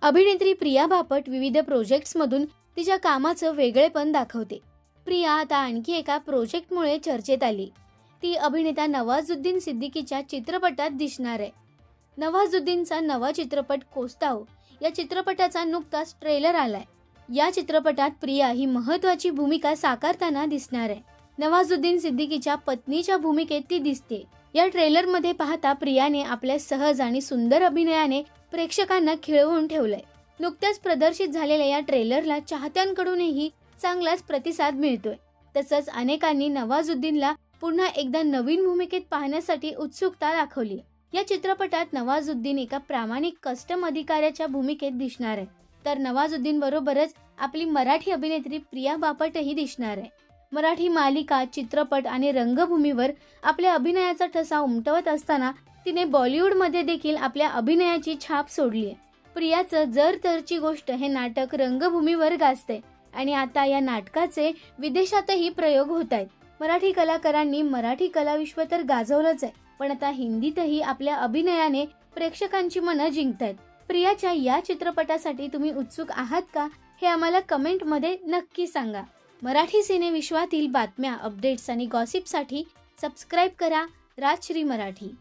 अभिनेत्री प्रिया बापट विविध प्रोजेक्ट्समधून तिच्या कामाचं वेगळेपण दाखवते. प्रिया आता आणखी एका प्रोजेक्टमुळे चर्चेत आली. ती अभिनेता नवाजुद्दीन सिद्दीकीच्या चित्रपटात दिसणार आहे. नवाजुद्दीनचा नवा चित्रपट कोस्ताव या चित्रपटाचा नुकताच ट्रेलर आलाय. या चित्रपटात प्रिया ही महत्त्वाची भूमिका साकारताना दिसणार आहे. नवाजुद्दीन सिद्दीकीच्या पत्नीच्या भूमिकेत ती दिसते. या ट्रेलरमध्ये पाहता प्रियाने आपल्या सहज आणि सुंदर अभिनयाने प्रेक्षकांना खिळवून ठेवलंय. नुकत्याच प्रदर्शित झालेल्या या ट्रेलरला चाहत्यांकडूनही चांगलाच प्रतिसाद मिळतोय. तसंच अनेकांनी नवाजुद्दीनला पुन्हा एकदा नवीन भूमिकेत पाहण्यासाठी उत्सुकता दाखवली. या चित्रपटात नवाजुद्दीन एका प्रामाणिक कस्टम अधिकाऱ्याच्या भूमिकेत दिसणार आहे. तर नवाजुद्दीन बरोबरच आपली मराठी अभिनेत्री प्रिया बापटही दिसणार आहे. मराठी मालिका, चित्रपट आणि रंगभूमीवर आपल्या अभिनयाचा ठसा उमटवत असताना तिने बॉलिवूडमध्ये देखील आपल्या अभिनयाची छाप सोडली आहे. प्रियाचं जर तरची गोष्ट हे नाटक रंगभूमीवर गाजतंय आणि आता या नाटकाचे विदेशातही प्रयोग होत आहेत. मराठी कलाकारांनी मराठी कलाविश्व तर गाजवलंच आहे, पण आता हिंदीतही आपल्या अभिनयाने प्रेक्षकांची मनं जिंकतायत. प्रियाच्या या चित्रपटासाठी तुम्ही उत्सुक आहात का, हे आम्हाला कमेंटमध्ये नक्की सांगा. मराठी सिनेविश्वातील बातम्या, अपडेट्स आणि गॉसिपसाठी सबस्क्राईब करा राजश्री मराठी.